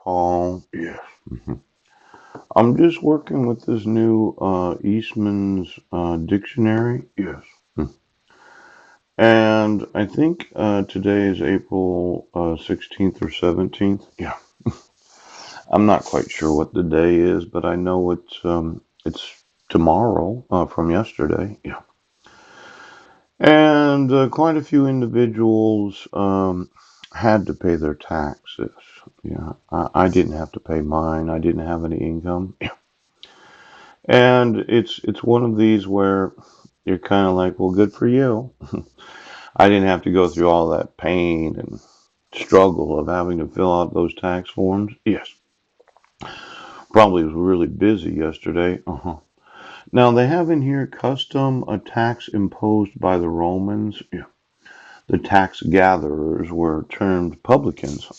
Paul. Yes. Mhm. I'm just working with this new Eastman's dictionary, Yes. Hmm. and I think today is April 16th or 17th. Yeah. I'm not quite sure what the day is, but I know it's tomorrow from yesterday, Yeah. and quite a few individuals had to pay their taxes. Yeah, I didn't have to pay mine. I didn't have any income. Yeah. And it's one of these where you're kind of like, well, good for you. I didn't have to go through all that pain and struggle of having to fill out those tax forms. Yes. Probably was really busy yesterday. Now they have in here custom a tax imposed by the Romans. Yeah. The tax gatherers were termed publicans,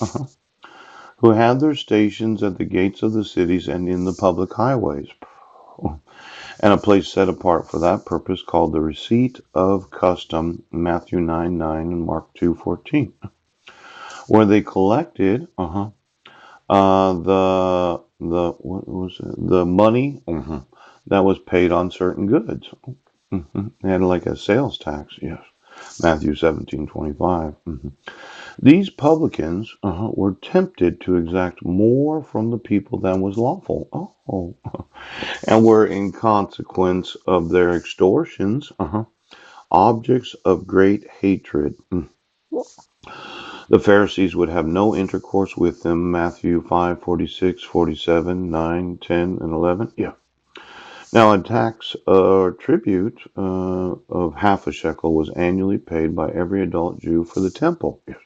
who had their stations at the gates of the cities and in the public highways, and a place set apart for that purpose called the receipt of custom, Matthew 9:9 and Mark 2:14, where they collected the what was it? The money that was paid on certain goods. They had like a sales tax, yes. Matthew 17:25. These publicans were tempted to exact more from the people than was lawful. Oh, and were in consequence of their extortions objects of great hatred. The Pharisees would have no intercourse with them. Matthew 5:46, 47, 9, 10, and 11. Yeah. Now, a tax or tribute of half a shekel was annually paid by every adult Jew for the temple. Yes.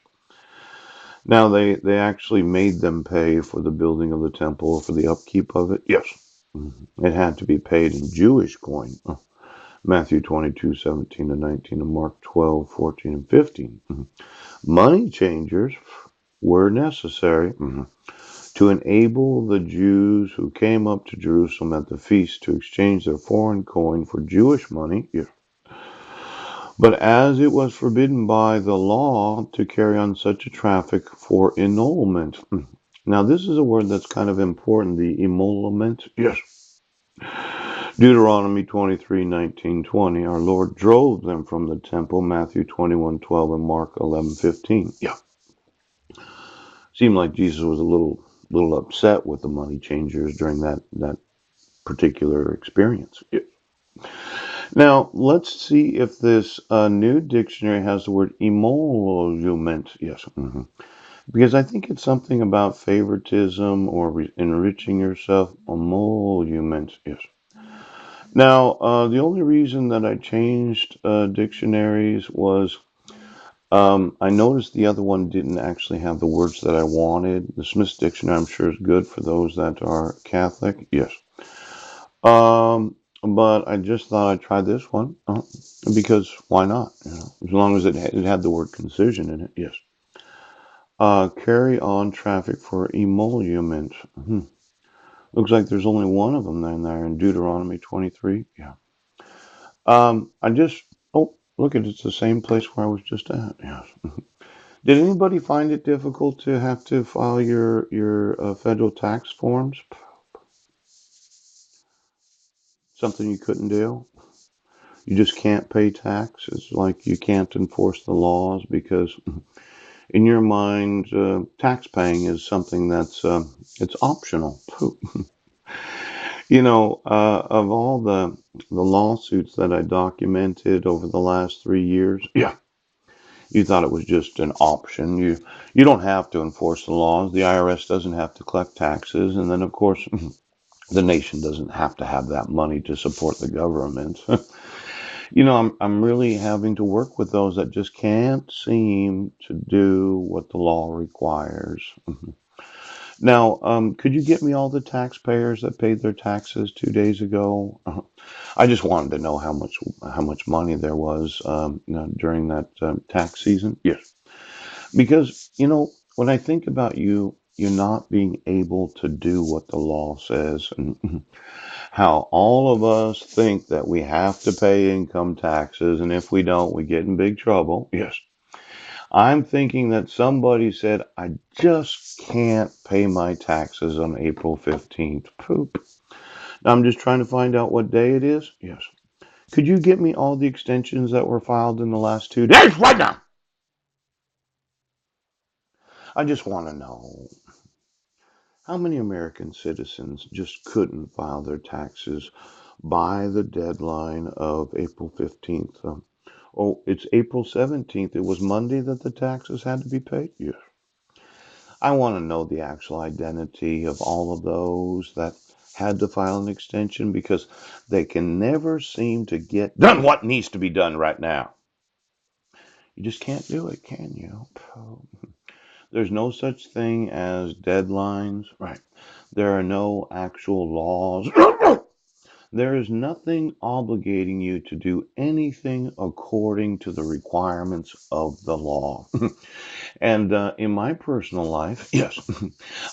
Now, they actually made them pay for the building of the temple or for the upkeep of it. Yes. It had to be paid in Jewish coin. Matthew 22:17 and 19, and Mark 12:14 and 15. Money changers were necessary to enable the Jews who came up to Jerusalem at the feast to exchange their foreign coin for Jewish money. Yes. But as it was forbidden by the law to carry on such a traffic for emolument. Now, this is a word that's kind of important, the emolument. Yes. Deuteronomy 23:19-20. Our Lord drove them from the temple, Matthew 21:12 and Mark 11:15. Yeah. Seemed like Jesus was a little upset with the money changers during that particular experience. Yes. Now, let's see if this new dictionary has the word emolument. Yes. Because I think it's something about favoritism or enriching yourself. Emolument. Yes. Now, the only reason that I changed dictionaries was I noticed the other one didn't actually have the words that I wanted. The Smith's Dictionary, I'm sure, is good for those that are Catholic. Yes. But I just thought I'd try this one because why not? As long as it had the word concision in it. Yes. Carry on traffic for emolument. Looks like there's only one of them then there in Deuteronomy 23. Yeah. I just, oh, look at it's the same place where I was just at. Yes. Did anybody find it difficult to have to file your federal tax forms? Something you couldn't do? You just can't pay taxes, like you can't enforce the laws because in your mind, tax paying is something that's it's optional. Of all the lawsuits that I documented over the last 3 years, Yeah. you thought it was just an option. You don't have to enforce the laws. The IRS doesn't have to collect taxes, and then of course the nation doesn't have to have that money to support the government. I'm really having to work with those that just can't seem to do what the law requires. Now, could you get me all the taxpayers that paid their taxes 2 days ago? I just wanted to know how much money there was during that tax season. Yes. Because when I think about you not being able to do what the law says, and how all of us think that we have to pay income taxes, and if we don't, we get in big trouble. Yes. I'm thinking that somebody said, I just can't pay my taxes on April 15th. Poop. I'm just trying to find out what day it is. Yes. Could you get me all the extensions that were filed in the last 2 days right now? I just want to know how many American citizens just couldn't file their taxes by the deadline of April 15th. Oh, it's April 17th. It was Monday that the taxes had to be paid? Yes. I want to know the actual identity of all of those that had to file an extension because they can never seem to get done what needs to be done right now. You just can't do it, can you? There's no such thing as deadlines, right? There are no actual laws. There is nothing obligating you to do anything according to the requirements of the law. And in my personal life, yes,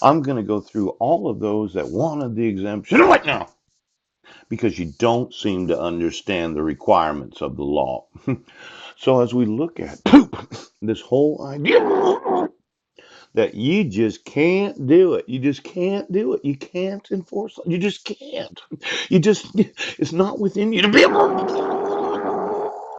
I'm going to go through all of those that wanted the exemption right now because you don't seem to understand the requirements of the law. So as we look at this whole idea that you just can't do it. You just can't do it. You can't enforce it. You just can't. You just, it's not within you to be able.